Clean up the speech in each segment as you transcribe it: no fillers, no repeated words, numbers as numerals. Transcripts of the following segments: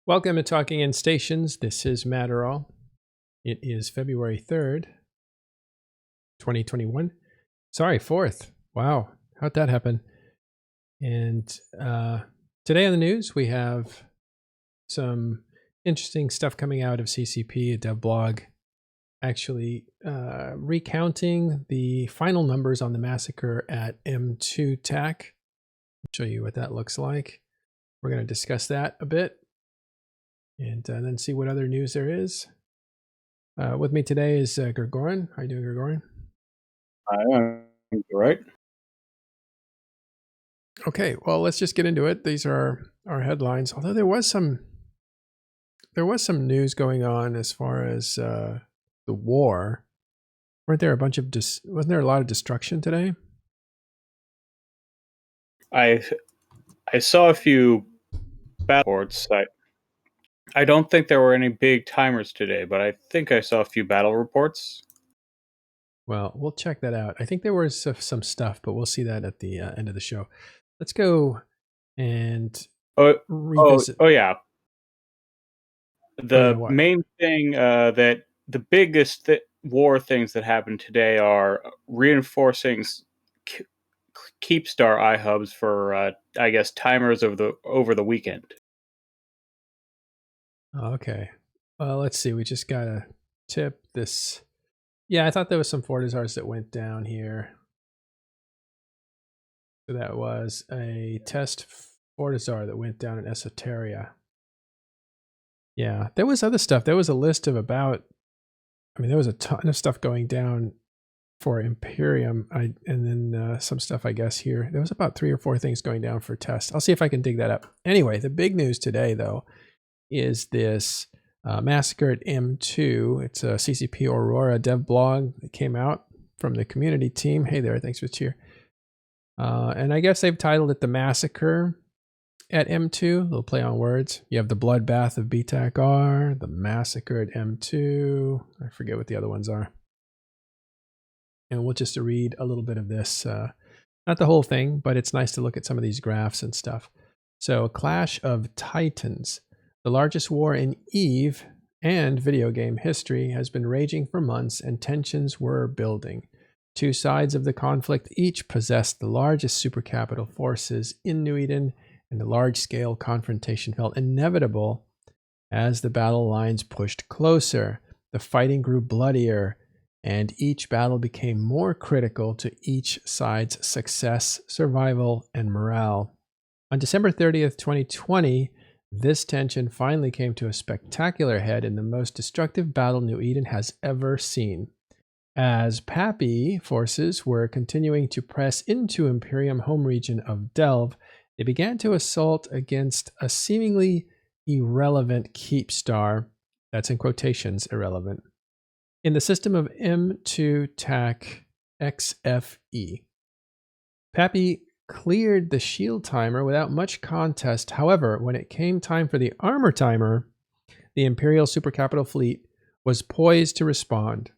Welcome to Talking in Stations. This is Matterall. It is February 3rd, 2021. Sorry, 4th. Wow, how'd that happen? And today on the news, we have some interesting stuff coming out of CCP, a dev blog, actually recounting the final numbers on the massacre at M2-TAC. I'll show you what that looks like. We're going to discuss that a bit. And then see what other news there is. With me today is Grigorin. How you doing, Grigorin? I'm right. Okay, well, let's just get into it. These are our headlines. Although there was some news going on as far as the war. Weren't there a bunch of wasn't there a lot of destruction today? I saw a few battle reports. I don't think there were any big timers today, but I think I saw a few battle reports. Well, we'll check that out. I think there was some stuff, but we'll see that at the end of the show. Let's go and revisit. Yeah. The main thing that the biggest war things that happened today are reinforcing Keepstar iHubs for I guess timers over the weekend. Okay. Well, let's see. We just got to tip this. Yeah, I thought there was some Fortizars that went down here. So that was a test Fortizar that went down in Esoteria. Yeah, there was other stuff. There was a list of about, there was a ton of stuff going down for Imperium. And then some stuff, I guess, here. There was about 3 or 4 things going down for test. I'll see if I can dig that up. Anyway, the big news today, though, is this massacre at M2. It's a CCP Aurora dev blog that came out from the community team. Hey there, thanks for the cheer. And I guess they've titled it The Massacre at M2. A little play on words. You have the Bloodbath of BTAC-R, the Massacre at M2. I forget what the other ones are. And we'll just read a little bit of this. Not the whole thing, but it's nice to look at some of these graphs and stuff. So, a clash of titans. The largest war in EVE and video game history has been raging for months, and tensions were building. 2 sides of the conflict each possessed the largest supercapital forces in New Eden, and the large-scale confrontation felt inevitable as the battle lines pushed closer. The fighting grew bloodier, and each battle became more critical to each side's success, survival, and morale. On December 30th, 2020, this tension finally came to a spectacular head in the most destructive battle New Eden has ever seen. As Pappy forces were continuing to press into Imperium home region of Delve, they began to assault against a seemingly irrelevant Keepstar, that's in quotations, irrelevant, in the system of M2-XFE. Pappy cleared the shield timer without much contest. However, when it came time for the armor timer, the Imperial Supercapital Fleet was poised to respond.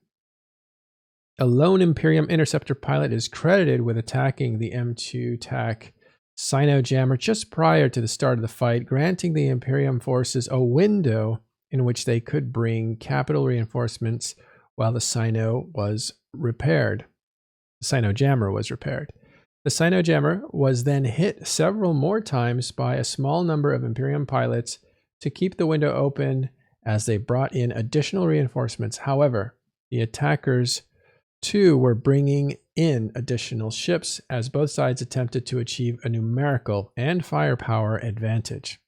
A lone Imperium interceptor pilot is credited with attacking the M2-TAC Sino jammer just prior to the start of the fight, granting the Imperium forces a window in which they could bring capital reinforcements while the Sino was repaired. The Sino jammer was repaired. The Sino jammer was then hit several more times by a small number of Imperium pilots to keep the window open as they brought in additional reinforcements. However, the attackers too were bringing in additional ships as both sides attempted to achieve a numerical and firepower advantage.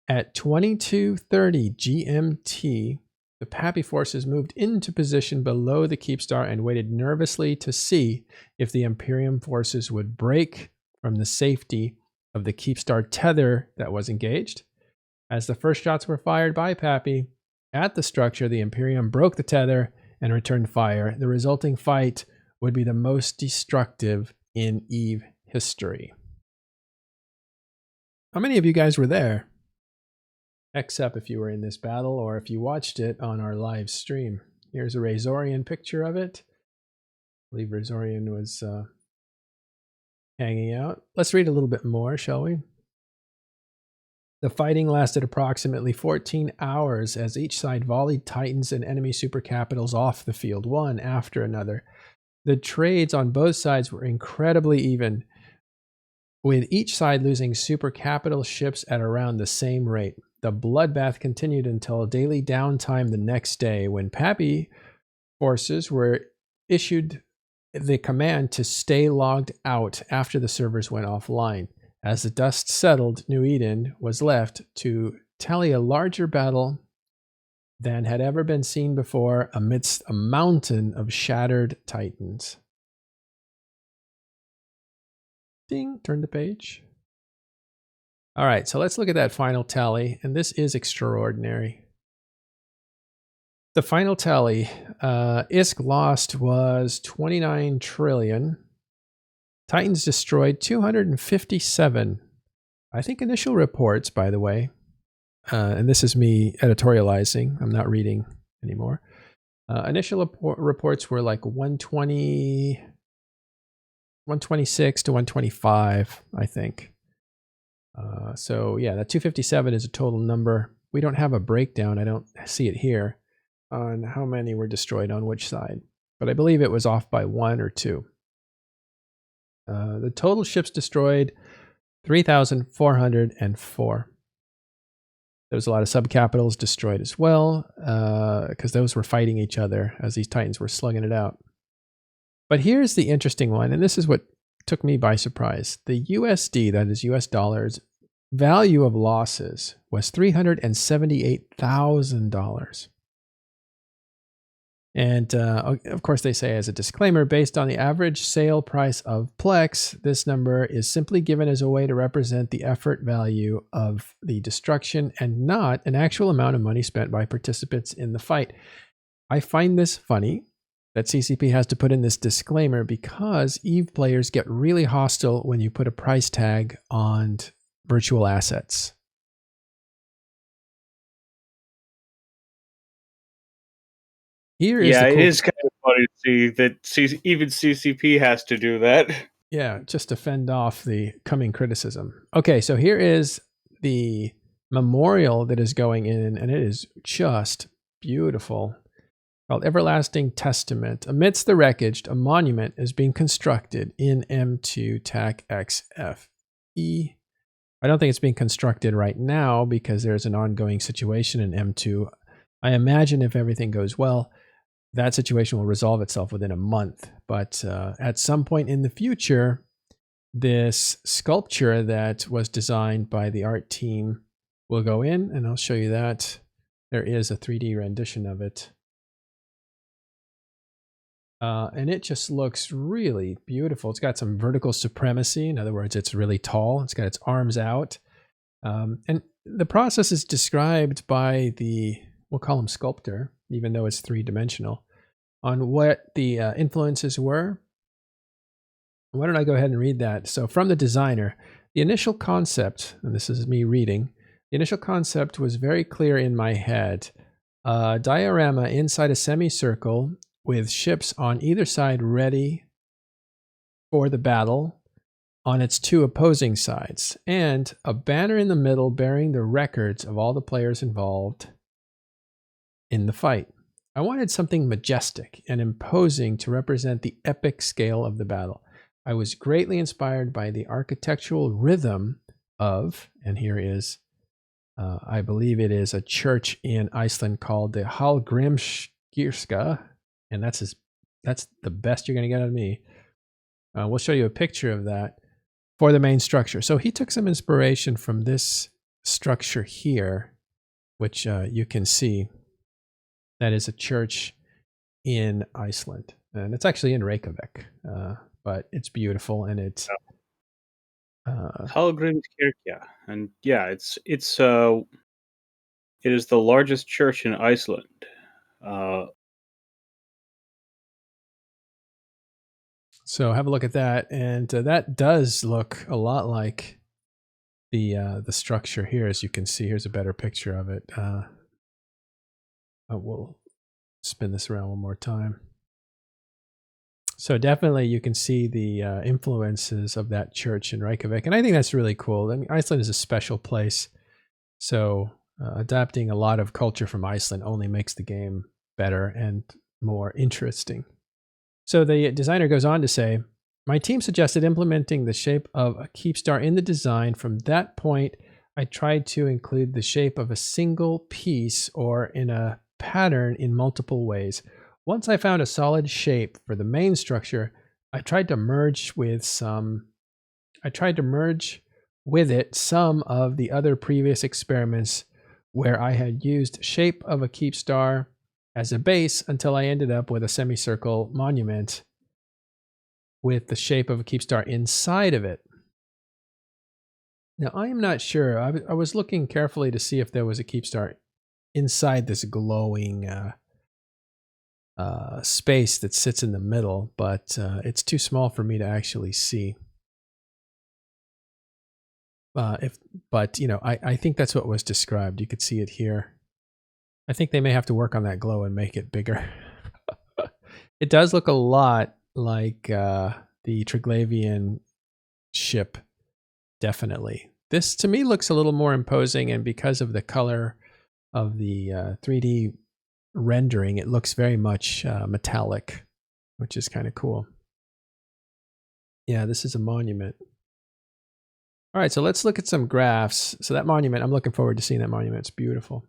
At 22:30 GMT, the Pappy forces moved into position below the Keepstar and waited nervously to see if the Imperium forces would break from the safety of the Keepstar tether that was engaged. As the first shots were fired by Pappy at the structure, the Imperium broke the tether and returned fire. The resulting fight would be the most destructive in EVE history. How many of you guys were there? X up if you were in this battle or if you watched it on our live stream. Here's a Razorian picture of it. I believe Razorian was hanging out. Let's read a little bit more, shall we? The fighting lasted approximately 14 hours as each side volleyed Titans and enemy super capitals off the field, one after another. The trades on both sides were incredibly even, with each side losing super capital ships at around the same rate. The bloodbath continued until daily downtime the next day, when Pappy forces were issued the command to stay logged out after the servers went offline. As the dust settled, New Eden was left to tally a larger battle than had ever been seen before amidst a mountain of shattered Titans. Ding, turn the page. All right, so let's look at that final tally, and this is extraordinary. The final tally, ISK lost was 29 trillion. Titans destroyed 257. I think initial reports, by the way, and this is me editorializing, I'm not reading anymore. Initial reports were like 126 to 125, I think. So yeah, that 257 is a total number. We don't have a breakdown, I don't see it here, on how many were destroyed on which side. But I believe it was off by 1 or 2. The total ships destroyed, 3,404. There was a lot of subcapitals destroyed as well, because those were fighting each other as these Titans were slugging it out. But here's the interesting one, and this is what took me by surprise. The USD, that is US dollars, value of losses was $378,000. And of course, they say as a disclaimer, based on the average sale price of Plex, this number is simply given as a way to represent the effort value of the destruction and not an actual amount of money spent by participants in the fight. I find this funny that CCP has to put in this disclaimer because EVE players get really hostile when you put a price tag on virtual assets. It is kind of funny to see that even CCP has to do that. Yeah, just to fend off the coming criticism. Okay, so here is the memorial that is going in, and it is just beautiful. Called Everlasting Testament. Amidst the wreckage, a monument is being constructed in M2-XFE. I don't think it's being constructed right now because there's an ongoing situation in M2. I imagine if everything goes well, that situation will resolve itself within a month. But at some point in the future, this sculpture that was designed by the art team will go in, and I'll show you that. There is a 3D rendition of it. And it just looks really beautiful. It's got some vertical supremacy. In other words, it's really tall. It's got its arms out. And the process is described by the, we'll call him sculptor, even though it's three-dimensional, on what the influences were. Why don't I go ahead and read that? So from the designer, the initial concept, and this is me reading, the initial concept was very clear in my head. A diorama inside a semicircle with ships on either side ready for the battle on its two opposing sides, and a banner in the middle bearing the records of all the players involved in the fight. I wanted something majestic and imposing to represent the epic scale of the battle. I was greatly inspired by the architectural rhythm of, and here is, I believe it is a church in Iceland called the Hallgrímskirkja, and that's the best you're going to get out of me. We'll show you a picture of that for the main structure. So he took some inspiration from this structure here, which you can see. That is a church in Iceland, and it's actually in Reykjavik, but it's beautiful, and it's Hallgrímskirkja, and yeah, it is the largest church in Iceland. So have a look at that, and that does look a lot like the structure here, as you can see. Here's a better picture of it. We'll spin this around one more time. So definitely you can see the influences of that church in Reykjavik, and I think that's really cool. I mean, Iceland is a special place. So adapting a lot of culture from Iceland only makes the game better and more interesting. So the designer goes on to say, my team suggested implementing the shape of a keep star in the design. From that point, I tried to include the shape of a single piece or in a pattern in multiple ways. Once I found a solid shape for the main structure, I tried to merge with it some of the other previous experiments where I had used shape of a keep star as a base until I ended up with a semicircle monument with the shape of a keep star inside of it. Now, I am not sure. I was looking carefully to see if there was a keep star inside this glowing space that sits in the middle, but it's too small for me to actually see. But you know, I think that's what was described. You could see it here. I think they may have to work on that glow and make it bigger. It does look a lot like the Triglavian ship, definitely. This to me looks a little more imposing, and because of the color of the 3D rendering, it looks very much metallic, which is kind of cool. Yeah, this is a monument. All right, so let's look at some graphs. So that monument, I'm looking forward to seeing that monument. It's beautiful.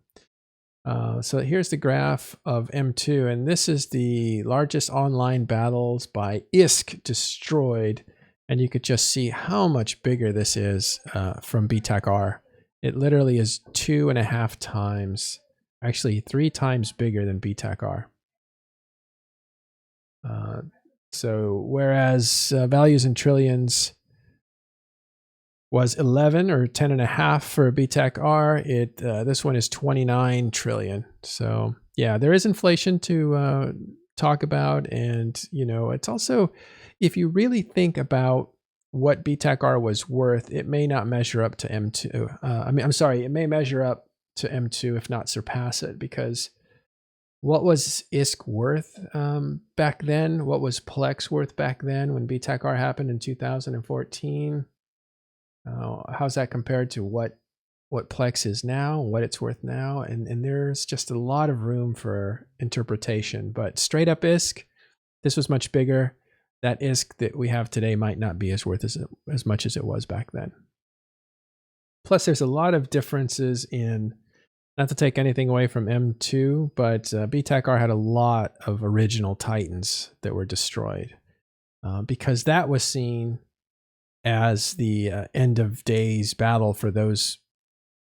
So here's the graph of M2, and this is the largest online battles by ISK destroyed. And you could just see how much bigger this is from BTAC-R. It literally is 2.5 times, actually 3 times bigger than BTAC-R. So whereas values in trillions was 11 or 10.5 for BTAC-R, this one is 29 trillion. So yeah, there is inflation to talk about, and you know, it's also, if you really think about what BTAC-R was worth, it may not measure up to M2. It may measure up to M2 if not surpass it, because what was ISK worth back then? What was Plex worth back then when BTAC-R happened in 2014? How's that compared to what Plex is now, what it's worth now? And there's just a lot of room for interpretation. But straight up ISK, this was much bigger. That ISK that we have today might not be as worth as much as it was back then. Plus, there's a lot of differences in, not to take anything away from M2, but BTAC-R had a lot of original Titans that were destroyed because that was seen as the end of days battle for those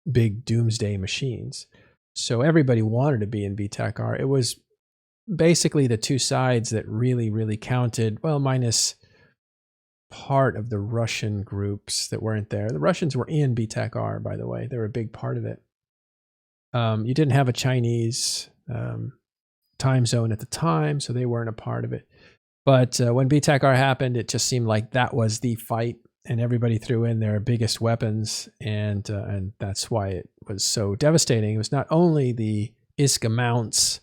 big doomsday machines. So everybody wanted to be in BTAC-R. It was basically the two sides that really counted, well, minus part of the Russian groups that weren't there. The Russians were in BTAC-R, by the way. They were a big part of it. You didn't have a Chinese time zone at the time, so they weren't a part of it. But when BTAC-R happened, it just seemed like that was the fight, and everybody threw in their biggest weapons, and that's why it was so devastating. It was not only the ISK amounts,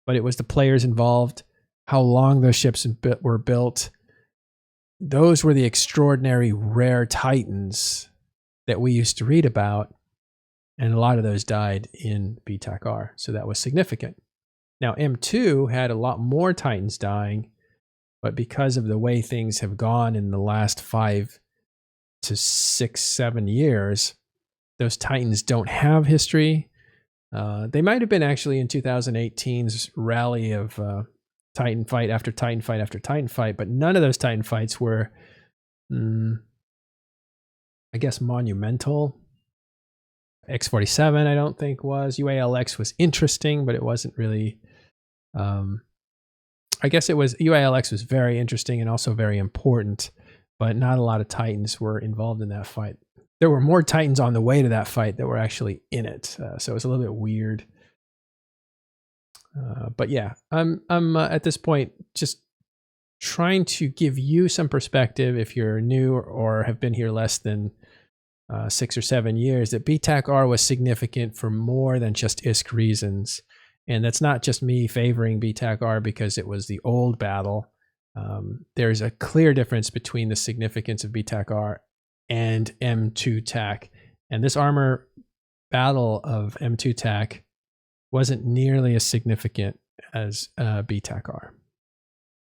but it was the players involved, how long those ships were built. Those were the extraordinary rare Titans that we used to read about, and a lot of those died in BTAC-R, so that was significant. Now, M2 had a lot more Titans dying, but because of the way things have gone in the last 5 to 6, 7 years, those Titans don't have history. They might have been actually in 2018's rally of Titan fight after Titan fight after Titan fight, but none of those Titan fights were, I guess, monumental. X-47, I don't think was. UALX was interesting, but it wasn't really... I guess it was, UALX was very interesting and also very important, but not a lot of Titans were involved in that fight. There were more Titans on the way to that fight that were actually in it, so it was a little bit weird. But yeah, I'm at this point just trying to give you some perspective if you're new or have been here less than 6 or 7 years, that BTAC-R was significant for more than just ISK reasons. And that's not just me favoring BTAC-R because it was the old battle. There's a clear difference between the significance of BTAC-R and M2 TAC. And this armor battle of M2-TAC wasn't nearly as significant as B-TAC-R,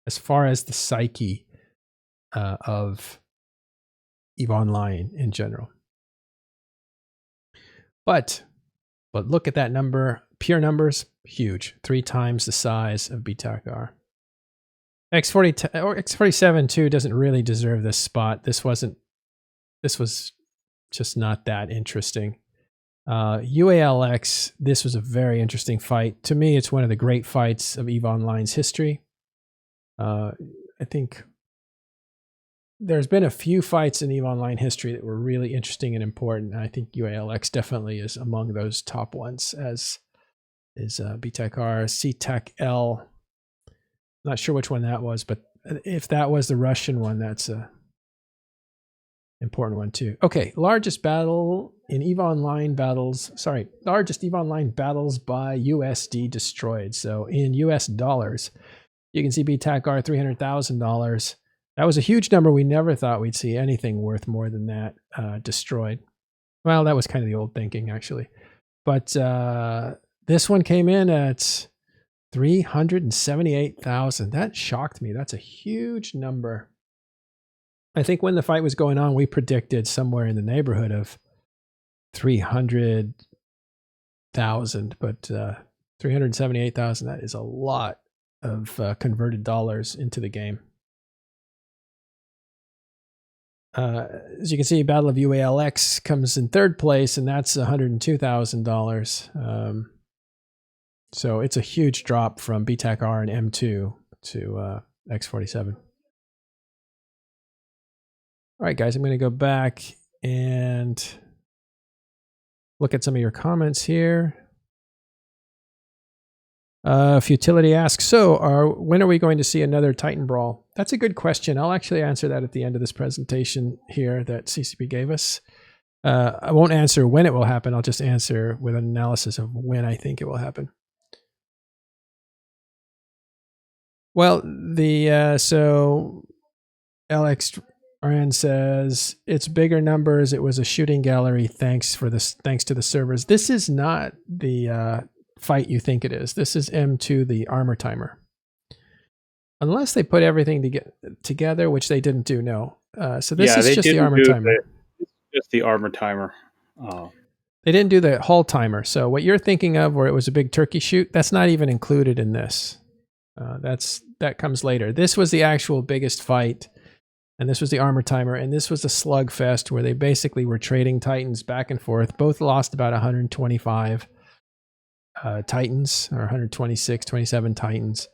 as far as the psyche of EVE Online in general. But look at that number, pure numbers, huge, 3 times the size of B-TAC-R. X47 too doesn't really deserve this spot. This was just not that interesting. UALX, this was a very interesting fight. To me, it's one of the great fights of EVE Online's history. I think there's been a few fights in EVE Online history that were really interesting and important. And I think UALX definitely is among those top ones, as is B-TAC-R, C-TAC-L. Not sure which one that was, but if that was the Russian one, that's a important one too. Okay, largest battle in EVE Online battles. Sorry, largest EVE Online battles by USD destroyed. So in US dollars, you can see B-TAC-R $300,000. That was a huge number. We never thought we'd see anything worth more than that destroyed. Well, that was kind of the old thinking, actually. But this one came in at 378,000. That shocked me. That's a huge number. I think when the fight was going on, we predicted somewhere in the neighborhood of 300,000, but 378,000, that is a lot of converted dollars into the game. As you can see, Battle of UALX comes in 3rd place, and that's $102,000. So it's a huge drop from B-TAC-R and M2 to X47. All right, guys, I'm going to go back and look at some of your comments here. Futility asks, so when are we going to see another Titan Brawl? That's a good question. I'll actually answer that at the end of this presentation here that CCP gave us. I won't answer when it will happen. I'll just answer with an analysis of when I think it will happen. Well, so LXRN says it's bigger numbers. It was a shooting gallery. Thanks to the servers. This is not the fight you think it is. This is M2, the armor timer. Unless they put everything together, which they didn't do. No. So this is just the armor timer. Just the armor timer. They didn't do the hull timer. So what you're thinking of, where it was a big turkey shoot, that's not even included in this. That comes later. This was the actual biggest fight, and this was the armor timer, and this was a slugfest where they basically were trading Titans back and forth. Both lost about 125 Titans, or 126, 27 Titans,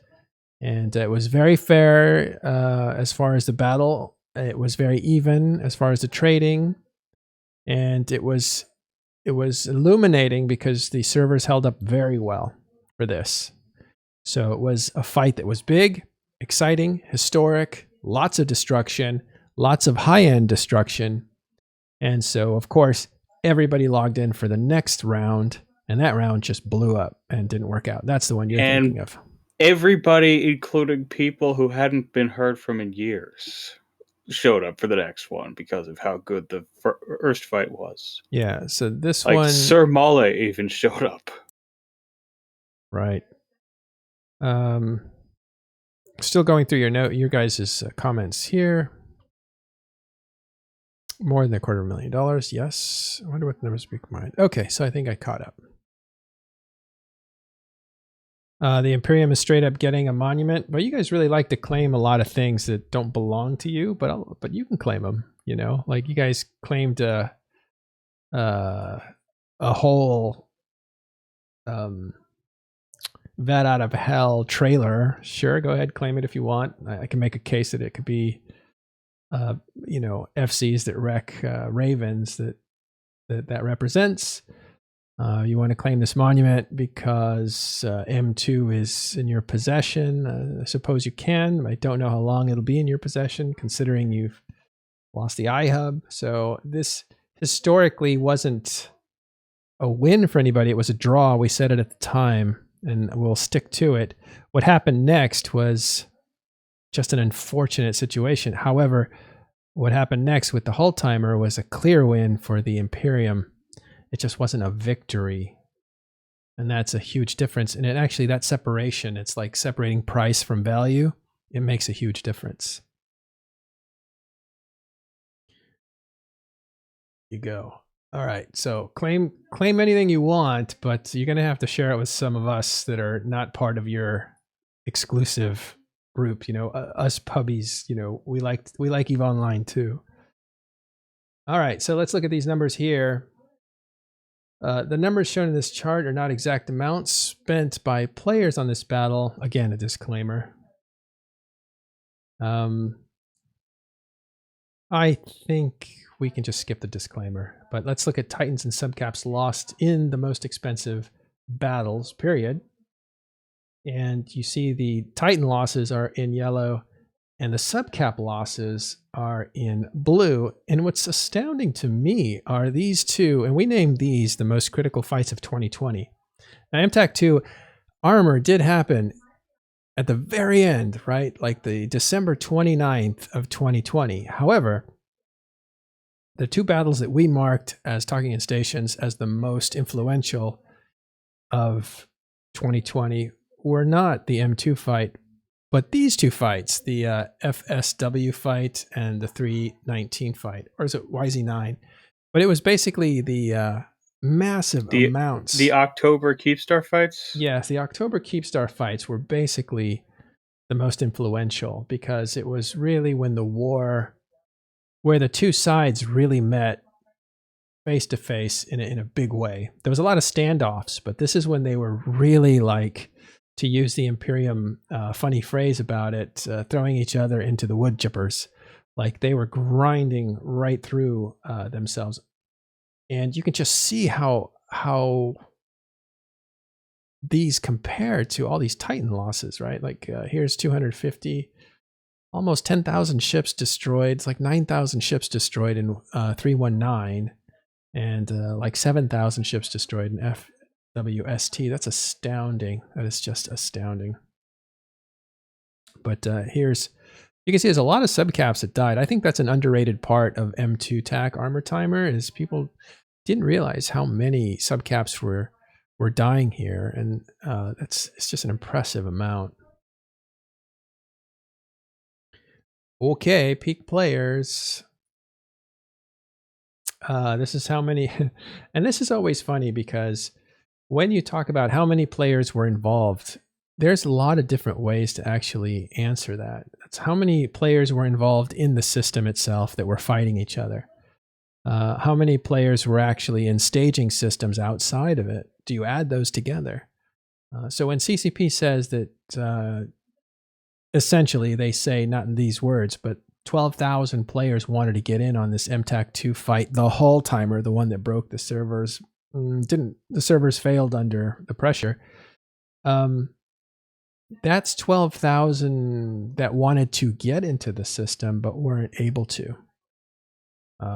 and it was very fair as far as the battle. It was very even as far as the trading, and it was illuminating because the servers held up very well for this. So it was a fight that was big, exciting, historic, lots of destruction, lots of high-end destruction. And so, of course, everybody logged in for the next round, and that round just blew up and didn't work out. That's the one you're thinking of. Everybody, including people who hadn't been heard from in years, showed up for the next one because of how good the first fight was. Yeah, so this one... one... Sir Mole even showed up. Right. Still going through your guys' comments here. More than $250,000. Yes. I wonder what the numbers speak mind. Okay, so I think I caught up. The Imperium is straight up getting a monument, but you guys really like to claim a lot of things that don't belong to you, but you can claim them. You know, like you guys claimed a whole Vat Out of Hell trailer. Sure, go ahead, claim it if you want. I can make a case that it could be, FCs that wreck Ravens that represents. You want to claim this monument because M2 is in your possession. I suppose you can. I don't know how long it'll be in your possession, considering you've lost the iHub. So this historically wasn't a win for anybody. It was a draw. We said it at the time, and we'll stick to it. What happened next was just an unfortunate situation. However, what happened next with the hull timer was a clear win for the Imperium. It just wasn't a victory. And that's a huge difference. And it actually, that separation, it's like separating price from value. It makes a huge difference. You go. All right. So claim anything you want, but you're going to have to share it with some of us that are not part of your exclusive group. You know, us pubbies, you know, we like EVE Online too. All right. So let's look at these numbers here. The numbers shown in this chart are not exact amounts spent by players on this battle. Again, a disclaimer. I think we can just skip the disclaimer, but let's look at Titans and subcaps lost in the most expensive battles, period. And you see the Titan losses are in yellow and the subcap losses are in blue. And what's astounding to me are these two, and we named these the most critical fights of 2020. Now, MTAC2 armor did happen at the very end, right? Like the December 29th of 2020. However, the two battles that we marked as Talking in Stations as the most influential of 2020 were not the M2 fight, but these two fights, the FSW fight and the 319 fight, or is it YZ9? But it was basically the massive amounts. The October Keepstar fights? Yes, the October Keepstar fights were basically the most influential because it was really when the war, where the two sides really met face to face in a big way. There was a lot of standoffs, but this is when they were really, like, to use the Imperium funny phrase about it, throwing each other into the wood chippers. Like they were grinding right through themselves. And you can just see how these compare to all these Titan losses, right? Like here's 250, almost 10,000 ships destroyed. It's like 9,000 ships destroyed in 319 and like 7,000 ships destroyed in FWST. That's astounding. That is just astounding. But here's, you can see there's a lot of subcaps that died. I think that's an underrated part of M2 TAC Armor Timer is people didn't realize how many subcaps were dying here, and it's just an impressive amount. Okay, peak players. This is how many, and this is always funny because when you talk about how many players were involved, there's a lot of different ways to actually answer that. That's how many players were involved in the system itself that were fighting each other. How many players were actually in staging systems outside of it? Do you add those together? So when CCP says that, essentially they say, not in these words, but 12,000 players wanted to get in on this MTAC2 fight, the Hull timer, the one that broke the servers, the servers failed under the pressure. That's 12,000 that wanted to get into the system but weren't able to.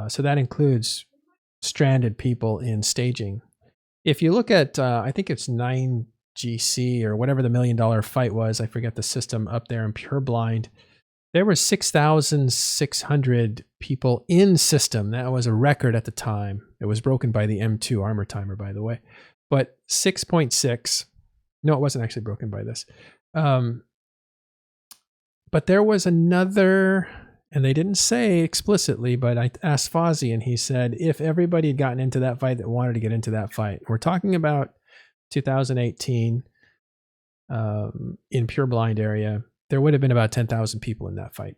So that includes stranded people in staging. If you look at, I think it's 9GC or whatever the $1 million fight was, I forget the system up there in Pureblind, there were 6,600 people in system. That was a record at the time. It was broken by the M2 Armor Timer, by the way. But 6.6, no, it wasn't actually broken by this. But there was another, and they didn't say explicitly, but I asked Fozzie and he said if everybody had gotten into that fight that wanted to get into that fight, we're talking about 2018 in Pureblind area, there would have been about 10,000 people in that fight.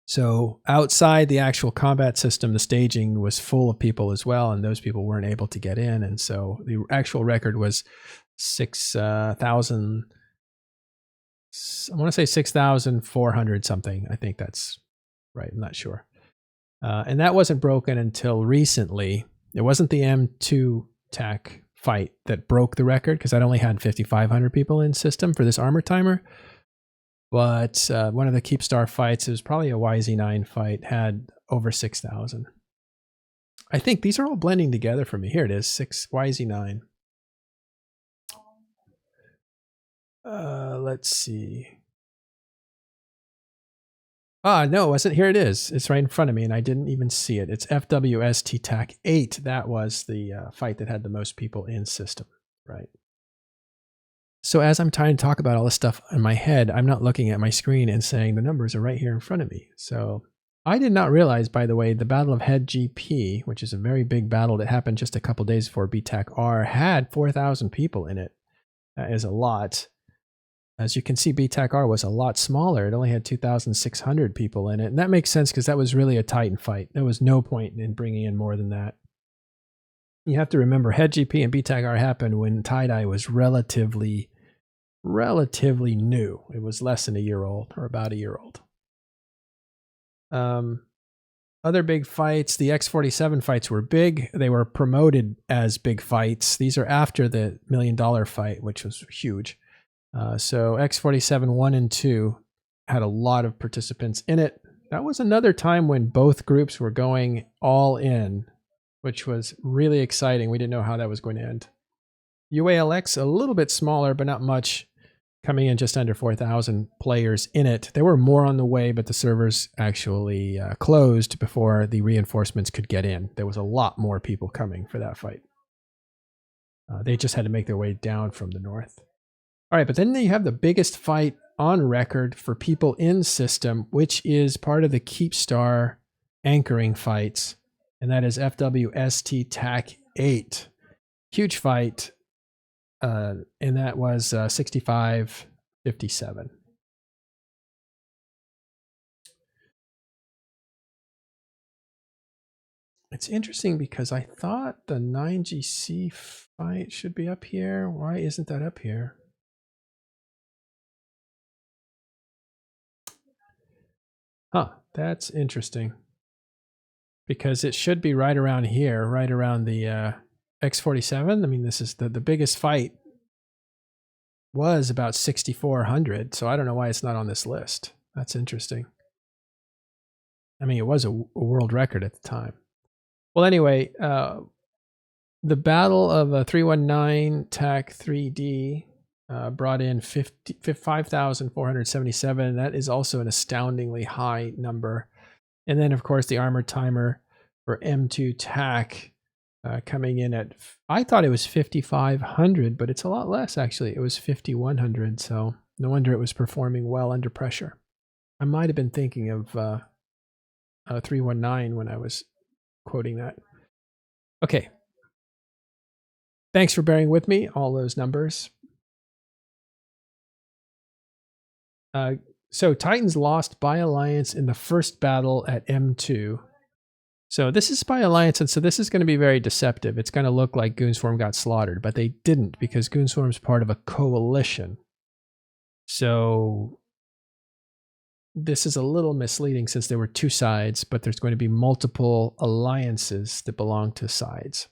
So outside the actual combat system, the staging was full of people as well, and those people weren't able to get in. And so the actual record was 6,000. I want to say 6,400 something. I think that's right. I'm not sure. And that wasn't broken until recently. It wasn't the M2 TAC fight that broke the record because that only had 5,500 people in system for this armor timer. But one of the Keepstar fights, it was probably a YZ9 fight, had over 6,000. I think these are all blending together for me. Here it is, 6 YZ9. Let's see. No, it wasn't. Here it is. It's right in front of me, and I didn't even see it. It's FWST TAC 8. That was the fight that had the most people in system, right? So as I'm trying to talk about all this stuff in my head, I'm not looking at my screen and saying the numbers are right here in front of me. So I did not realize, by the way, the Battle of Head GP, which is a very big battle that happened just a couple days before BTAC-R, had 4,000 people in it. That is a lot. As you can see, BTAC-R was a lot smaller. It only had 2,600 people in it. And that makes sense because that was really a Titan fight. There was no point in bringing in more than that. You have to remember, Head GP and BTAC-R happened when tie-dye was relatively new. It was less than a year old, or about a year old. Other big fights, the X-47 fights were big. They were promoted as big fights. These are after the $1 million fight, which was huge. So X-47 1 and 2 had a lot of participants in it. That was another time when both groups were going all in, which was really exciting. We didn't know how that was going to end. UALX, a little bit smaller, but not much, coming in just under 4,000 players in it. There were more on the way, but the servers actually closed before the reinforcements could get in. There was a lot more people coming for that fight. They just had to make their way down from the north. All right, but then you have the biggest fight on record for people in system, which is part of the Keepstar anchoring fights, and that is FWST TAC 8. Huge fight, and that was 65-57. It's interesting because I thought the 9GC fight should be up here. Why isn't that up here? Huh, that's interesting. Because it should be right around here, right around the X-47. I mean, this is the biggest fight was about 6,400, so I don't know why it's not on this list. That's interesting. I mean, it was a world record at the time. Well, anyway, the Battle of 319 TAC 3D brought in 5,477. That is also an astoundingly high number. And then, of course, the armor timer for M2 TAC coming in at, I thought it was 5,500, but it's a lot less, actually. It was 5,100, so no wonder it was performing well under pressure. I might have been thinking of 319 when I was quoting that. Okay. Thanks for bearing with me, all those numbers. So Titans lost by alliance in the first battle at M2. So this is by alliance, and so this is going to be very deceptive. It's going to look like Goonswarm got slaughtered, but they didn't, because Goonswarm's part of a coalition. So this is a little misleading since there were two sides, but there's going to be multiple alliances that belong to sides.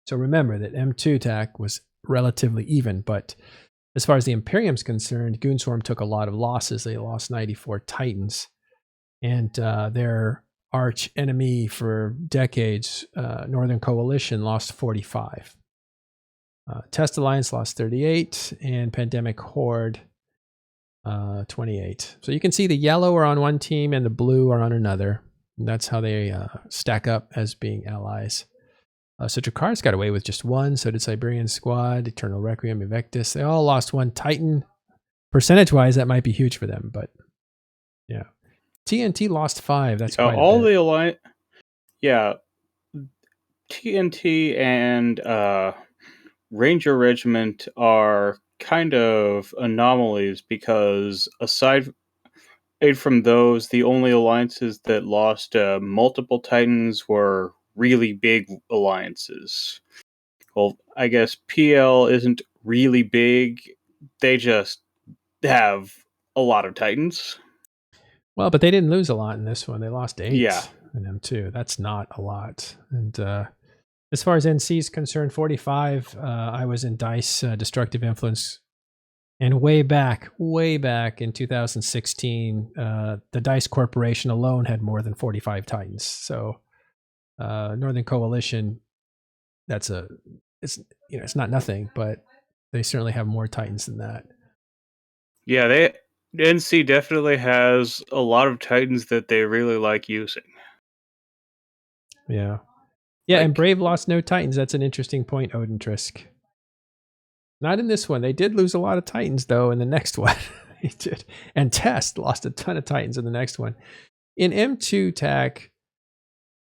So remember that M2 TAC was relatively even, but as far as the Imperium's concerned, Goonswarm took a lot of losses. They lost 94 Titans, and their arch enemy for decades, Northern Coalition, lost 45. Test Alliance lost 38, and Pandemic Horde 28. So you can see the yellow are on one team and the blue are on another. And that's how they stack up as being allies. So Dracarys got away with just one. So did Siberian Squad, Eternal Requiem, Evictus. They all lost one Titan. Percentage-wise, that might be huge for them, but yeah. TNT lost 5. That's quite all a bit. the alliance. Yeah, TNT and Ranger Regiment are kind of anomalies because aside from those, the only alliances that lost multiple Titans were really big alliances. Well, I guess PL isn't really big. They just have a lot of Titans. Well, but they didn't lose a lot in this one. They lost 8 Yeah. in M2. That's not a lot. And as far as NC is concerned, 45, I was in DICE Destructive Influence. And way back in 2016, the DICE Corporation alone had more than 45 Titans. So Northern Coalition, it's not nothing, but they certainly have more Titans than that. Yeah, NC definitely has a lot of Titans that they really like using. Yeah. Yeah, and Brave lost no Titans. That's an interesting point, Odin Trisk. Not in this one. They did lose a lot of Titans, though, in the next one. He did. And Test lost a ton of Titans in the next one. In M2 TAC,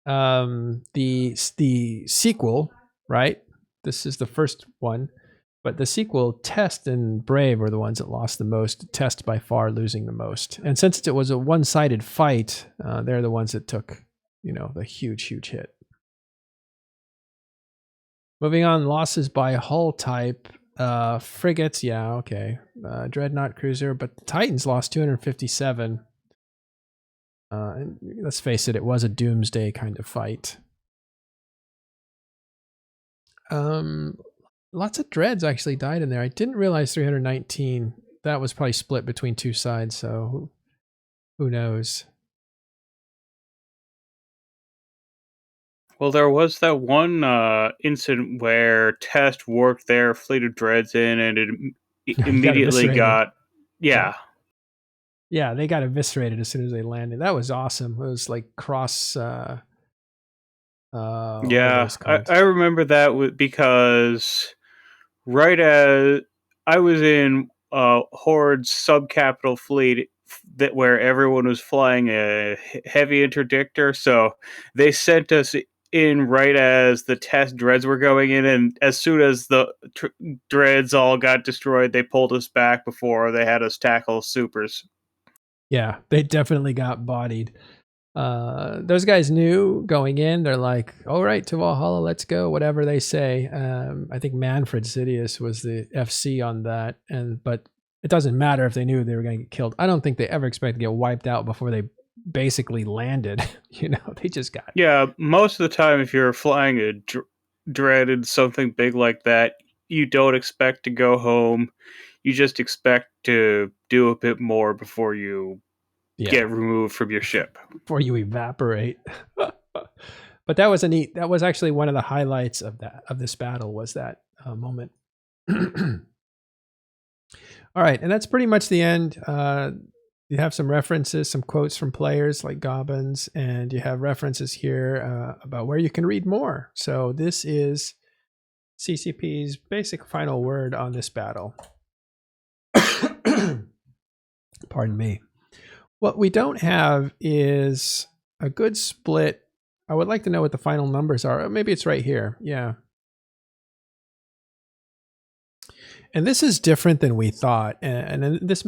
the sequel, right? This is the first one. But the sequel, Test and Brave are the ones that lost the most. Test by far losing the most. And since it was a one-sided fight, they're the ones that took, the huge hit. Moving on, losses by hull type. Frigates, yeah, okay. Dreadnought cruiser, but the Titans lost 257. And let's face it, it was a doomsday kind of fight. Lots of dreads actually died in there. I didn't realize 319. That was probably split between two sides, so who knows? Well, there was that one incident where Test worked their fleet of dreads in, and it immediately got. Yeah, they got eviscerated as soon as they landed. That was awesome. It was like cross. Yeah, I remember that because right as I was in Horde's subcapital fleet, where everyone was flying a heavy interdictor, so they sent us in right as the Test dreads were going in, and as soon as the dreads all got destroyed, they pulled us back before they had us tackle supers. Yeah, they definitely got bodied. Those guys knew going in. They're like, all right, to Valhalla, let's go, whatever they say. I think Manfred Sidious was the FC on that, but it doesn't matter if they knew they were going to get killed. I don't think they ever expected to get wiped out before they basically landed. They just got. Yeah, most of the time, if you're flying a dreaded something big like that, you don't expect to go home. You just expect to do a bit more before you get removed from your ship. Before you evaporate. But that was actually one of the highlights of this battle was that moment. All right, and that's pretty much the end. You have some references, some quotes from players like Gobbins, and you have references here about where you can read more. So this is CCP's basic final word on this battle. Pardon me. What we don't have is a good split. I would like to know what the final numbers are. Maybe it's right here. Yeah. And this is different than we thought. And this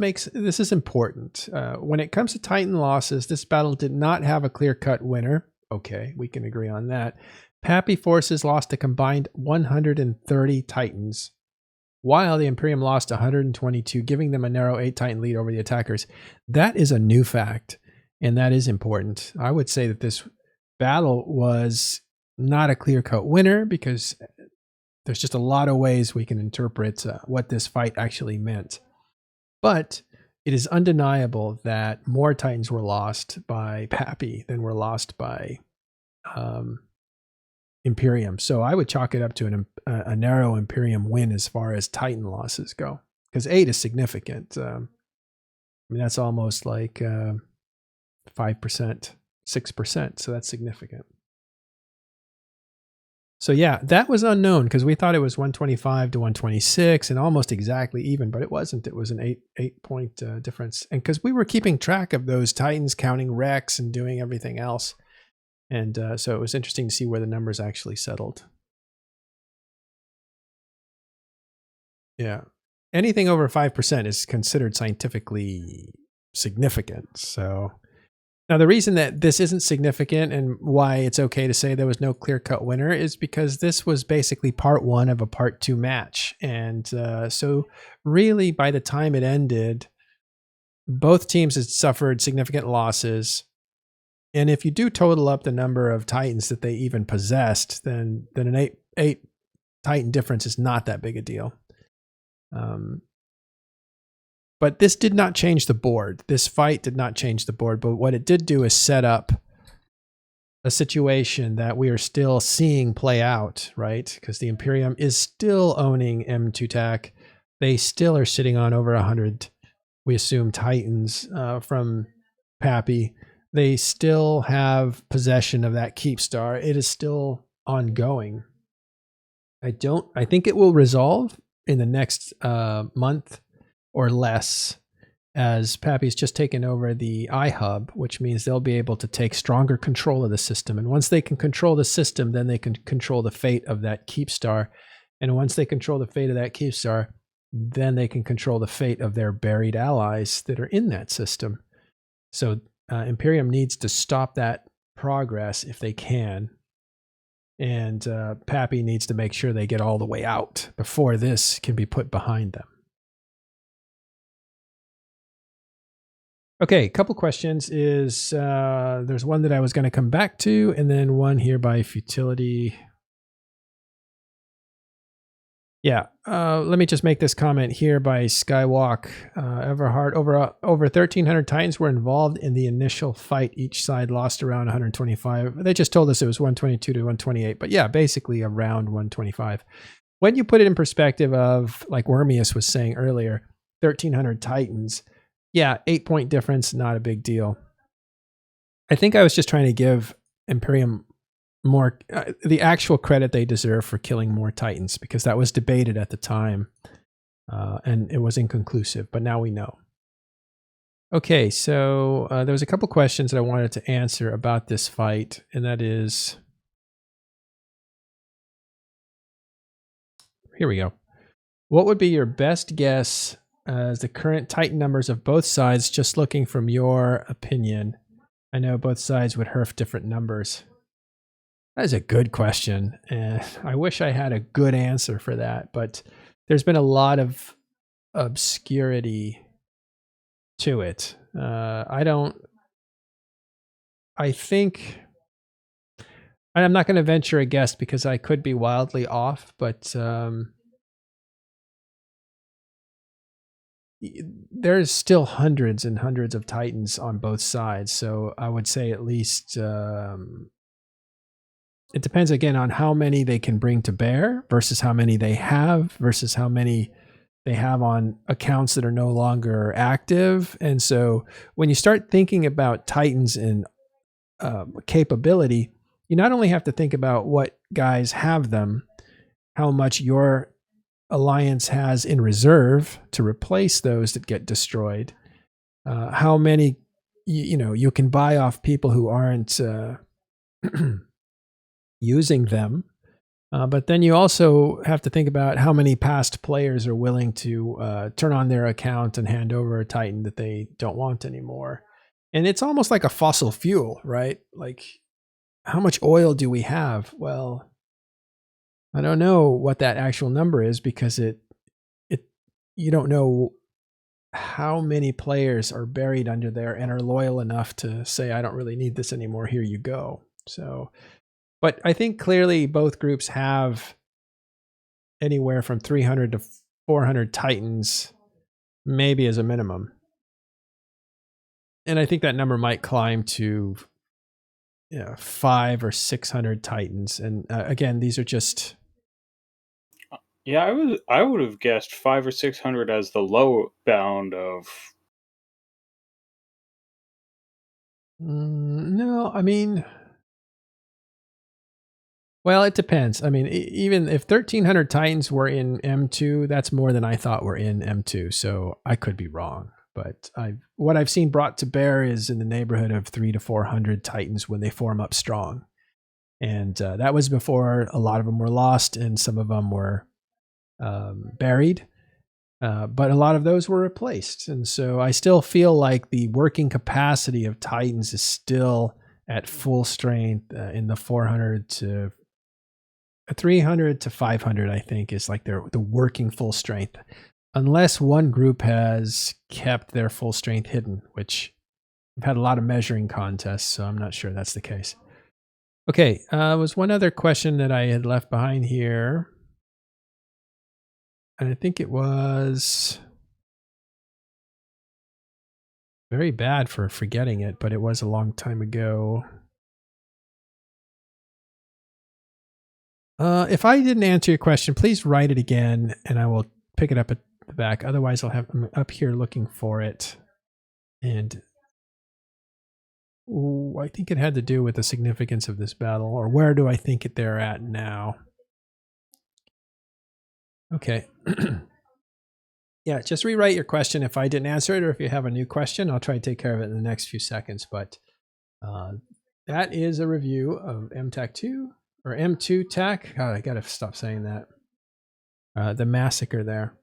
is important. When it comes to Titan losses, this battle did not have a clear-cut winner. Okay, we can agree on that. Pappy forces lost a combined 130 Titans, while the Imperium lost 122, giving them a narrow 8-Titan lead over the attackers. That is a new fact, and that is important. I would say that this battle was not a clear-cut winner because there's just a lot of ways we can interpret what this fight actually meant. But it is undeniable that more Titans were lost by Pappy than were lost by Imperium. So I would chalk it up to a narrow Imperium win as far as Titan losses go, because 8 is significant. That's almost like 5%, 6%. So that's significant. So yeah, that was unknown because we thought it was 125 to 126 and almost exactly even, but it wasn't. It was an 8-point difference. And because we were keeping track of those Titans, counting wrecks and doing everything else. And so it was interesting to see where the numbers actually settled. Yeah. Anything over 5% is considered scientifically significant. So now the reason that this isn't significant and why it's okay to say there was no clear-cut winner is because this was basically part 1 of a part 2 match. And so really by the time it ended, both teams had suffered significant losses. And if you do total up the number of Titans that they even possessed, then an 8 Titan difference is not that big a deal. But this did not change the board. This fight did not change the board. But what it did do is set up a situation that we are still seeing play out, right? Because the Imperium is still owning M2 TAC. They still are sitting on over 100 we assume Titans from Pappy, they still have possession of that keep star. It is still ongoing. I think it will resolve in the next month or less, as Pappy's just taken over the iHub, which means they'll be able to take stronger control of the system. And once they can control the system, then they can control the fate of that keep star. And once they control the fate of that keep star, then they can control the fate of their buried allies that are in that system. So Imperium needs to stop that progress if they can. And Pappy needs to make sure they get all the way out before this can be put behind them. Okay, a couple questions is, there's one that I was going to come back to, and then one here by Futility. Yeah, let me just make this comment here by Skywalk. Everhard, over 1,300 Titans were involved in the initial fight. Each side lost around 125. They just told us it was 122 to 128, but yeah, basically around 125. When you put it in perspective of, like Wormius was saying earlier, 1,300 Titans, yeah, 8-point difference, not a big deal. I think I was just trying to give Imperium more the actual credit they deserve for killing more Titans, because that was debated at the time and it was inconclusive, but now we know. Okay, so there was a couple questions that I wanted to answer about this fight, and that is, here we go. What would be your best guess as the current Titan numbers of both sides, just looking from your opinion? I know both sides would herf different numbers. That is a good question, and I wish I had a good answer for that, but there's been a lot of obscurity to it. I think, and I'm not going to venture a guess because I could be wildly off, but there's still hundreds and hundreds of Titans on both sides, so I would say at least it depends again on how many they can bring to bear versus how many they have versus how many they have on accounts that are no longer active. And so when you start thinking about Titans and capability, you not only have to think about what guys have them, how much your alliance has in reserve to replace those that get destroyed, how many you can buy off people who aren't using them, but then you also have to think about how many past players are willing to turn on their account and hand over a Titan that they don't want anymore. And it's almost like a fossil fuel, right? Like, how much oil do we have? Well, I don't know what that actual number is, because you don't know how many players are buried under there and are loyal enough to say, I don't really need this anymore, here you go. So, but I think clearly both groups have anywhere from 300 to 400 Titans, maybe as a minimum. And I think that number might climb to 500 or 600 Titans. And again, these are just... Yeah, I would have guessed 500 or 600 as the low bound of... No, I mean... Well, it depends. I mean, even if 1,300 Titans were in M2, that's more than I thought were in M2. So I could be wrong. But what I've seen brought to bear is in the neighborhood of 300 to 400 Titans when they form up strong. And that was before a lot of them were lost and some of them were buried. But a lot of those were replaced. And so I still feel like the working capacity of Titans is still at full strength in the 400 to 300 to 500, I think, is like the working full strength. Unless one group has kept their full strength hidden, which I've had a lot of measuring contests, so I'm not sure that's the case. Okay, was one other question that I had left behind here. And I think it was very bad for forgetting it, but it was a long time ago. If I didn't answer your question, please write it again, and I will pick it up the back. Otherwise, I'm up here looking for it. And I think it had to do with the significance of this battle, or where do I think they're at now? Okay. Yeah, just rewrite your question if I didn't answer it, or if you have a new question, I'll try to take care of it in the next few seconds. But that is a review of MTAC2 or M2-TAC. God, I gotta stop saying that. The massacre there.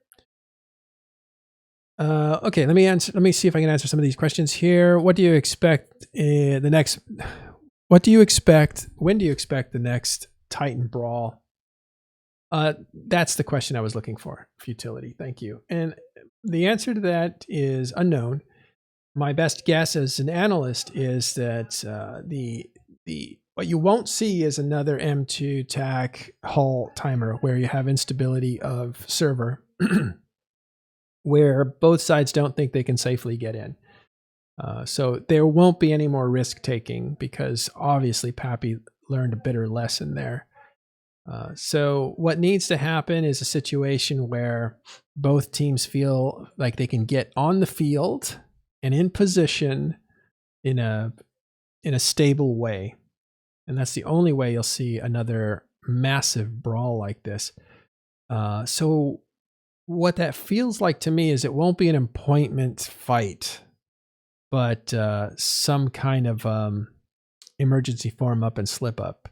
Okay, let me see if I can answer some of these questions here. What do you expect what do you expect? When do you expect the next Titan Brawl? That's the question I was looking for. Futility. Thank you. And the answer to that is unknown. My best guess as an analyst is that what you won't see is another M2-TAC hull timer where you have instability of server, where both sides don't think they can safely get in. So there won't be any more risk taking because obviously Pappy learned a bitter lesson there. So what needs to happen is a situation where both teams feel like they can get on the field and in position in a stable way. And that's the only way you'll see another massive brawl like this. So what that feels like to me is it won't be an appointment fight, but some kind of emergency form up and slip up.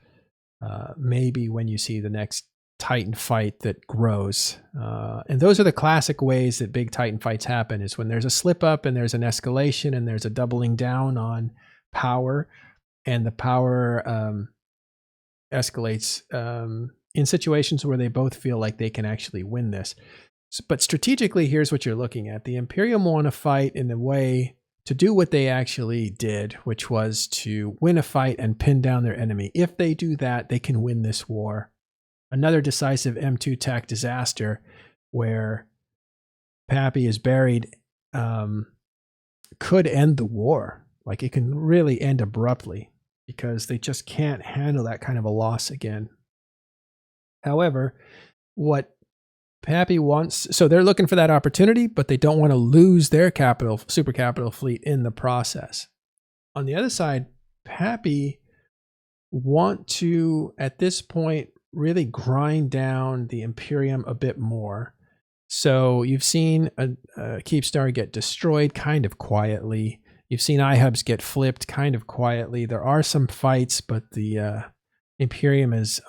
Maybe when you see the next Titan fight that grows. And those are the classic ways that big Titan fights happen, is when there's a slip up and there's an escalation and there's a doubling down on power, and the power escalates in situations where they both feel like they can actually win this. But strategically, here's what you're looking at. The Imperium want to fight in a way to do what they actually did, which was to win a fight and pin down their enemy. If they do that, they can win this war. Another decisive M2-TAC disaster where Pappy is buried could end the war. Like, it can really end abruptly because they just can't handle that kind of a loss again. However, what Pappy wants, so they're looking for that opportunity, but they don't want to lose their super capital fleet in the process. On the other side, Pappy want to, at this point, really grind down the Imperium a bit more. So you've seen a Keepstar get destroyed kind of quietly. You've seen iHubs get flipped kind of quietly. There are some fights, but the Imperium is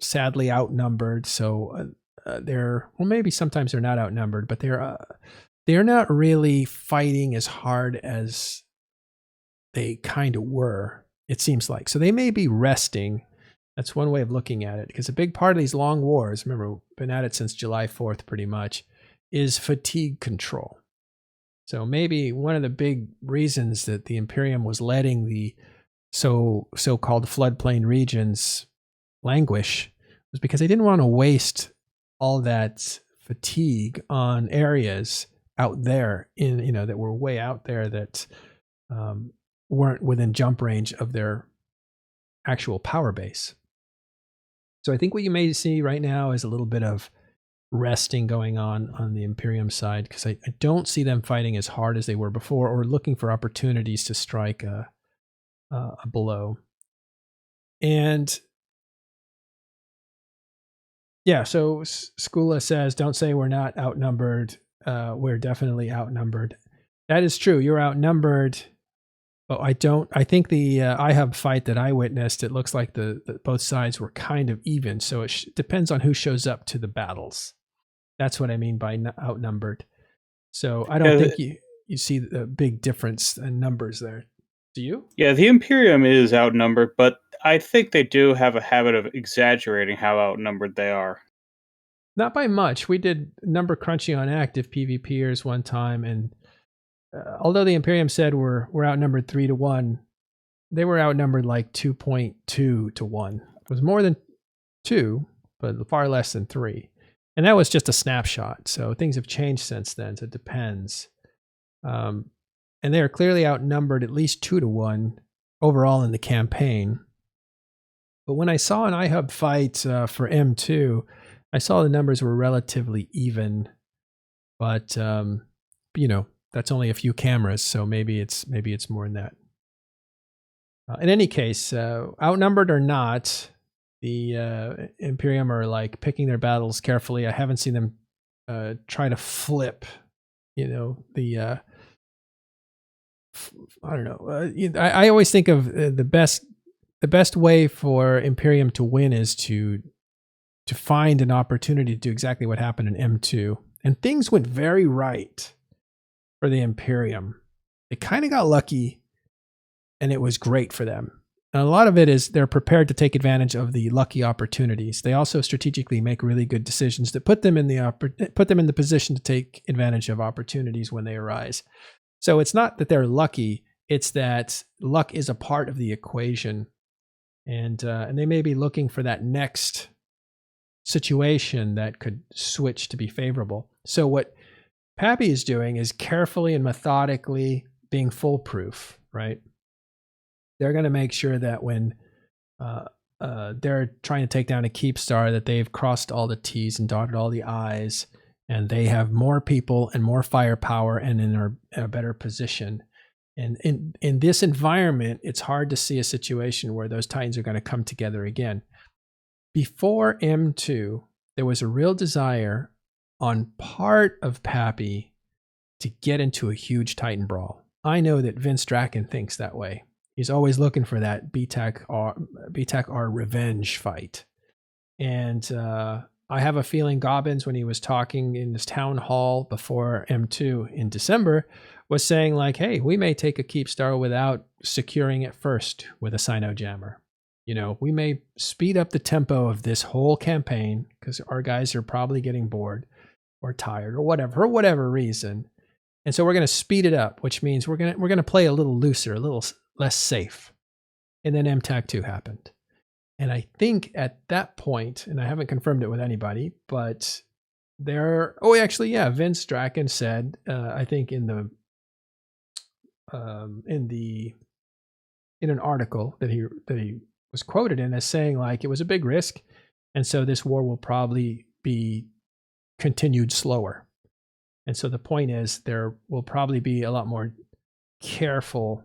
sadly outnumbered. So maybe sometimes they're not outnumbered, but they're not really fighting as hard as they kind of were, it seems like. So they may be resting. That's one way of looking at it, because a big part of these long wars, remember, we've been at it since July 4th pretty much, is fatigue control. So maybe one of the big reasons that the Imperium was letting the so-called floodplain regions languish was because they didn't want to waste all that fatigue on areas out there that were way out there that weren't within jump range of their actual power base. So I think what you may see right now is a little bit of resting going on the Imperium side, because I don't see them fighting as hard as they were before, or looking for opportunities to strike a blow. And yeah, so Skula says, don't say we're not outnumbered. We're definitely outnumbered. That is true. You're outnumbered. But I think the iHub fight that I witnessed, it looks like both sides were kind of even. So it depends on who shows up to the battles. That's what I mean by outnumbered. So I don't think you see the big difference in numbers there. Do you? Yeah, the Imperium is outnumbered, but I think they do have a habit of exaggerating how outnumbered they are. Not by much. We did number crunching on active PvPers one time, and although the Imperium said we're outnumbered 3-1, they were outnumbered like 2.2 to 1. It was more than 2, but far less than 3. And that was just a snapshot. So things have changed since then. So it depends. And they are clearly outnumbered at least 2-1 overall in the campaign. But when I saw an iHub fight for M2, I saw the numbers were relatively even. But that's only a few cameras, so maybe it's more than that. In any case, outnumbered or not, the Imperium are like picking their battles carefully. I haven't seen them try to flip, the I don't know. I always think of the best way for Imperium to win is to find an opportunity to do exactly what happened in M2. And things went very right for the Imperium. They kind of got lucky, and it was great for them. And a lot of it is they're prepared to take advantage of the lucky opportunities. They also strategically make really good decisions that put them in the position to take advantage of opportunities when they arise. So it's not that they're lucky; it's that luck is a part of the equation, and they may be looking for that next situation that could switch to be favorable. So what Pappy is doing is carefully and methodically being foolproof, right? They're going to make sure that when they're trying to take down a keep star, that they've crossed all the T's and dotted all the I's, and they have more people and more firepower and in a better position. And in this environment, it's hard to see a situation where those Titans are going to come together again. Before M2, there was a real desire on part of Pappy to get into a huge Titan brawl. I know that Vince Draken thinks that way. He's always looking for that BTAC-R revenge fight. And I have a feeling Gobbins, when he was talking in this town hall before M2 in December, was saying like, hey, we may take a keep star without securing it first with a Sino jammer. We may speed up the tempo of this whole campaign because our guys are probably getting bored or tired or whatever, for whatever reason. And so we're going to speed it up, which means we're going to play a little looser, a little less safe. And then MTAC2 happened. And I think at that point, and I haven't confirmed it with anybody, but Vince Draken said, I think in an article that he was quoted in as saying like it was a big risk, and so this war will probably be continued slower. And so the point is there will probably be a lot more careful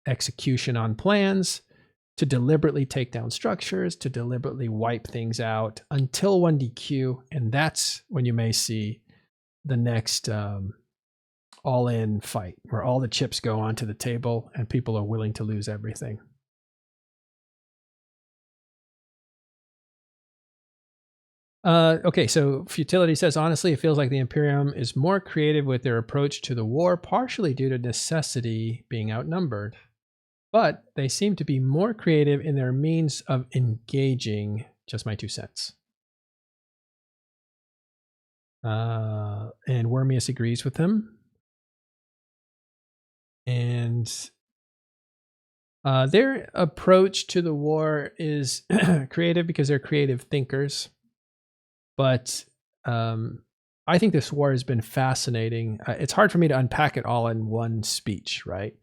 execution on plans to deliberately take down structures, to deliberately wipe things out until 1DQ, and that's when you may see the next all-in fight where all the chips go onto the table and people are willing to lose everything. Okay, so Futility says, honestly, it feels like the Imperium is more creative with their approach to the war, partially due to necessity being outnumbered. But they seem to be more creative in their means of engaging. Just my 2 cents. And Wormius agrees with him. And their approach to the war is creative because they're creative thinkers. But I think this war has been fascinating. It's hard for me to unpack it all in one speech, right?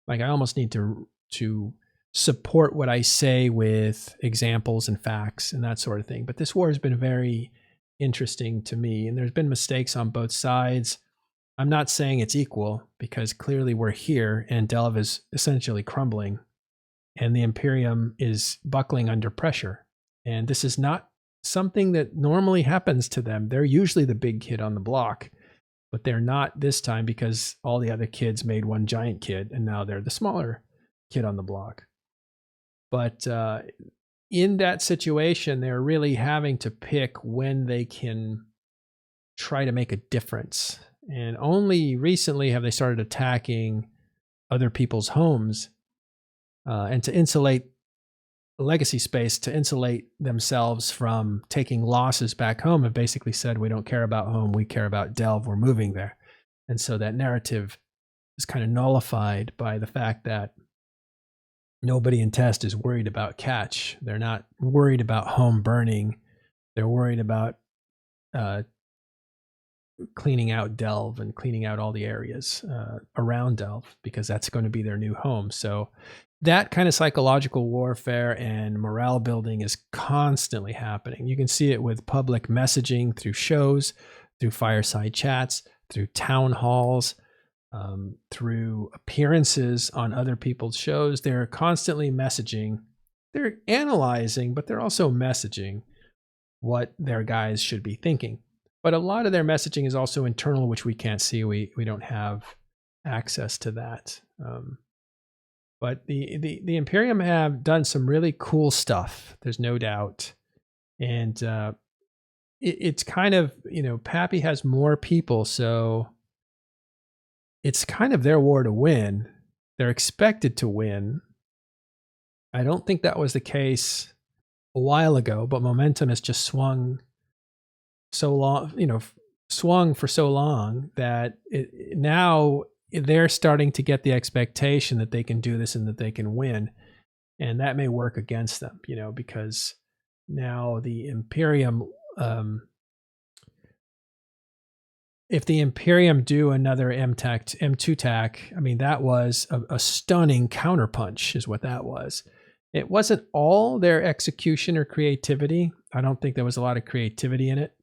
Like I almost need to support what I say with examples and facts and that sort of thing. But this war has been very interesting to me, and there's been mistakes on both sides. I'm not saying it's equal because clearly we're here and Delv is essentially crumbling and the Imperium is buckling under pressure. And this is not something that normally happens to them. They're usually the big kid on the block, but they're not this time because all the other kids made one giant kid and now they're the smaller kid on the block. But in that situation, they're really having to pick when they can try to make a difference. And only recently have they started attacking other people's homes and to insulate legacy space, to insulate themselves from taking losses back home, have basically said, we don't care about home, we care about Delve, we're moving there. And so that narrative is kind of nullified by the fact that nobody in test is worried about catch. They're not worried about home burning. They're worried about cleaning out Delve and cleaning out all the areas around Delve because that's going to be their new home. So that kind of psychological warfare and morale building is constantly happening. You can see it with public messaging through shows, through fireside chats, through town halls, through appearances on other people's shows. They're constantly messaging. They're analyzing, but they're also messaging what their guys should be thinking. But a lot of their messaging is also internal, which we can't see. We don't have access to that. But the Imperium have done some really cool stuff. There's no doubt. And it's kind of, Pappy has more people, so it's kind of their war to win. They're expected to win. I don't think that was the case a while ago, but momentum has just swung so long, swung for so long that now they're starting to get the expectation that they can do this and that they can win. And that may work against them, because now the Imperium, if the Imperium do another M2 tack, I mean, that was a stunning counterpunch is what that was. It wasn't all their execution or creativity. I don't think there was a lot of creativity in it.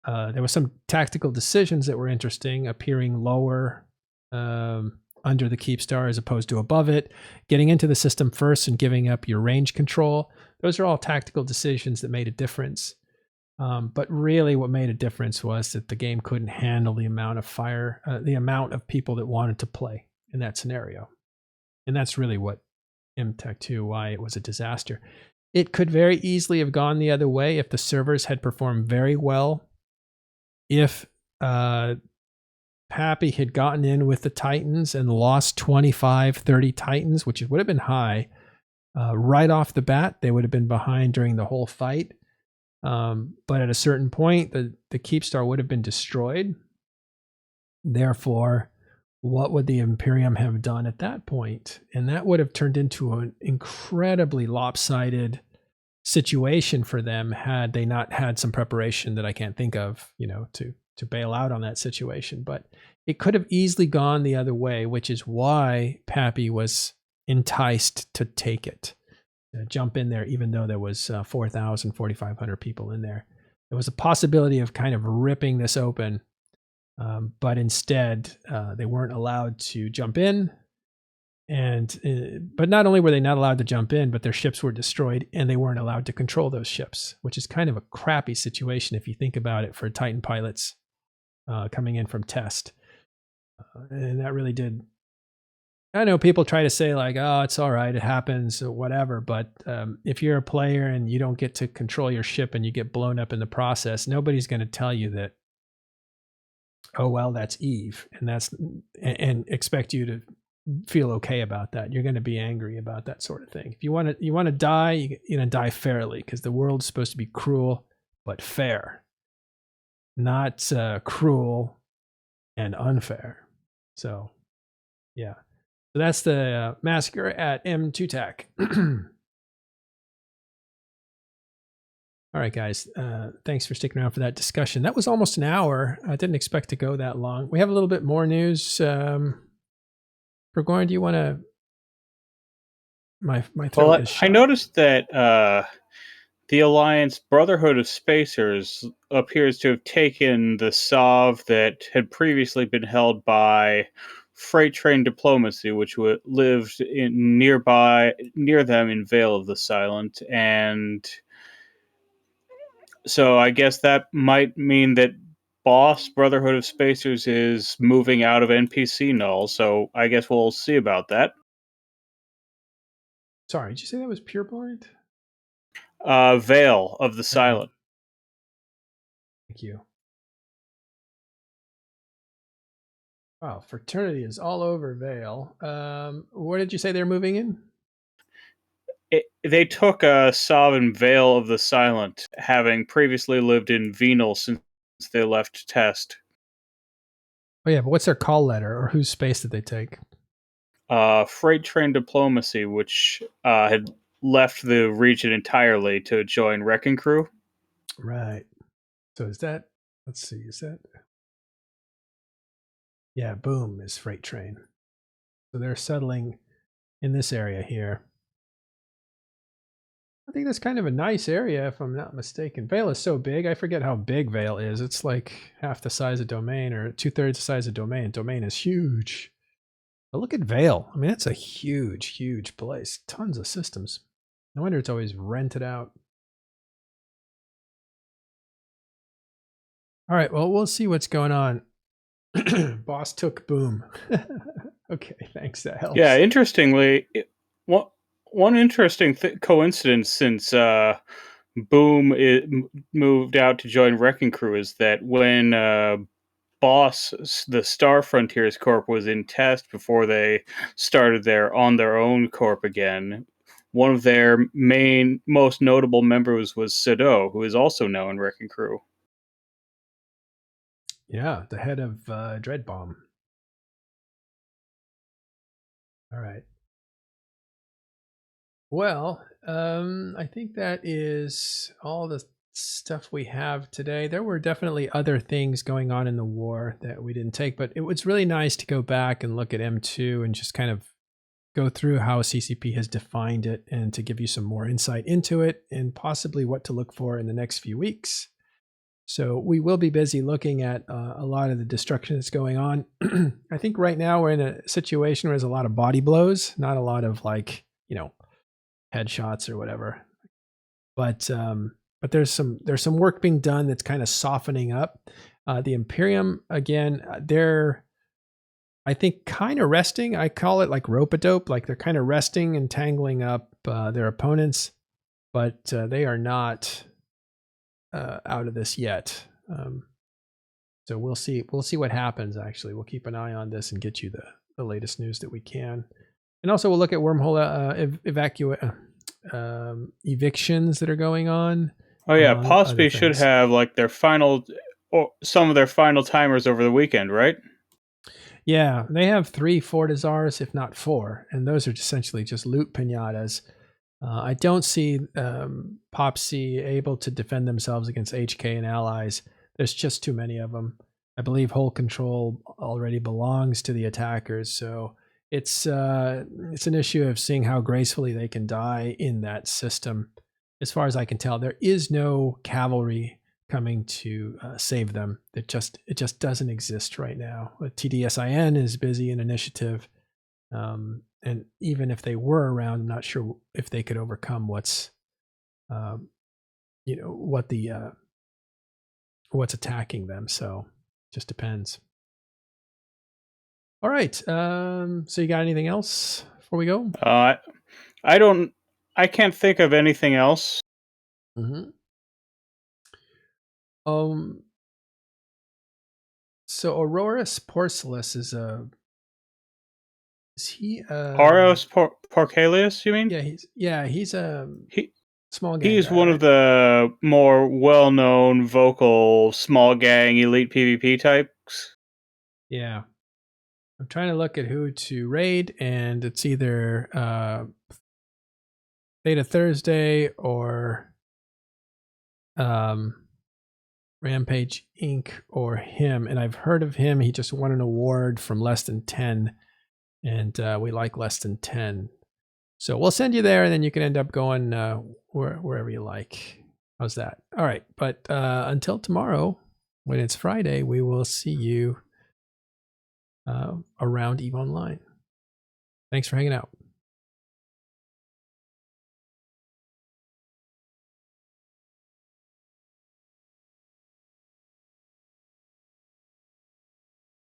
There were some tactical decisions that were interesting, appearing lower under the keep star as opposed to above it, getting into the system first and giving up your range control. Those are all tactical decisions that made a difference. But really what made a difference was that the game couldn't handle the amount of fire, the amount of people that wanted to play in that scenario. And that's really what M2, why it was a disaster. It could very easily have gone the other way if the servers had performed very well. If Pappy had gotten in with the Titans and lost 25, 30 Titans, which would have been high, right off the bat, they would have been behind during the whole fight. But at a certain point, the Keepstar would have been destroyed. Therefore, what would the Imperium have done at that point? And that would have turned into an incredibly lopsided situation for them had they not had some preparation that I can't think of, to bail out on that situation. But it could have easily gone the other way, which is why Pappy was enticed to take it. Jump in there, even though there was 4,000, 4,500 people in there. There was a possibility of kind of ripping this open, but instead they weren't allowed to jump in. But not only were they not allowed to jump in, but their ships were destroyed and they weren't allowed to control those ships, which is kind of a crappy situation if you think about it for Titan pilots coming in from test. And that really did. I know people try to say like, oh, it's all right, it happens, or whatever. But if you're a player and you don't get to control your ship and you get blown up in the process, nobody's going to tell you that, oh, well, that's Eve. And expect you to feel okay about that. You're going to be angry about that sort of thing. If you want to die, you're going to die fairly, because the world's supposed to be cruel, but fair, not cruel and unfair. So, yeah. So that's the massacre at M2 tack. All right, guys. Thanks for sticking around for that discussion. That was almost an hour. I didn't expect to go that long. We have a little bit more news. Burgoyne, do you want to? My throat Well, is shut. I noticed that the Alliance Brotherhood of Spacers appears to have taken the Sov that had previously been held by Freight Train Diplomacy, which lived near them in Vale of the Silent, and so I guess that might mean that Boss Brotherhood of Spacers is moving out of NPC null. So I guess we'll see about that. Sorry, did you say that was Pureblind? Vale of the Silent. Thank you. Wow, fraternity is all over Vale. Where did you say they're moving in? They took Sov and Vale of the Silent, having previously lived in Venal since they left Test. Oh yeah, but what's their call letter, or whose space did they take? Freight Train Diplomacy, which had left the region entirely to join Wrecking Crew. Right. So is that? Let's see. Is that? Yeah, Boom is Freight Train. So they're settling in this area here. I think that's kind of a nice area, if I'm not mistaken. Vale is so big. I forget how big Vale is. It's like half the size of Domain, or 2/3 the size of Domain. Domain is huge. But look at Vale. I mean, that's a huge, huge place. Tons of systems. No wonder it's always rented out. All right, well, we'll see what's going on. Boss took boom. Okay, thanks. That helps. Yeah, interestingly, one interesting coincidence since Boom moved out to join Wrecking Crew is that when Boss, the Star Frontiers Corp, was in test before they started on their own corp again, one of their most notable members was Sado, who is also now in Wrecking Crew. Yeah, the head of Dread Bomb. All right. Well, I think that is all the stuff we have today. There were definitely other things going on in the war that we didn't take, but it was really nice to go back and look at M2 and just kind of go through how CCP has defined it and to give you some more insight into it and possibly what to look for in the next few weeks. So we will be busy looking at a lot of the destruction that's going on. I think right now we're in a situation where there's a lot of body blows, not a lot of like, headshots or whatever. But there's some work being done that's kind of softening up. The Imperium, again, they're, I think, kind of resting. I call it like rope-a-dope, like they're kind of resting and tangling up their opponents, but they are not out of this yet. So we'll see what happens. Actually, we'll keep an eye on this and get you the latest news that we can. And also we'll look at wormhole evictions that are going on. Oh yeah, possibly should have like their final, or some of their final timers over the weekend, right? Yeah, they have 3 Fortizars, if not 4, and those are essentially just loot pinatas. I don't see Pop C able to defend themselves against HK and allies. There's just too many of them. I believe whole control already belongs to the attackers, so it's an issue of seeing how gracefully they can die in that system. As far as I can tell, there is no cavalry coming to save them. It just doesn't exist right now. TDSIN is busy in initiative, and even if they were around, I'm not sure if they could overcome what's attacking them. So it just depends. All right. So you got anything else before we go? I can't think of anything else. Mm-hmm. So Aurorus Porcellus is he Aureus Porcalius, you mean? He's a small gang. He's one of the more well-known vocal small gang elite PvP types. Yeah. I'm trying to look at who to raid, and it's either Theta Thursday or Rampage Inc. or him. And I've heard of him. He just won an award from Less Than 10, and we like Less Than 10. So we'll send you there, and then you can end up going wherever you like. How's that? All right. But until tomorrow, when it's Friday, we will see you around EVE Online. Thanks for hanging out.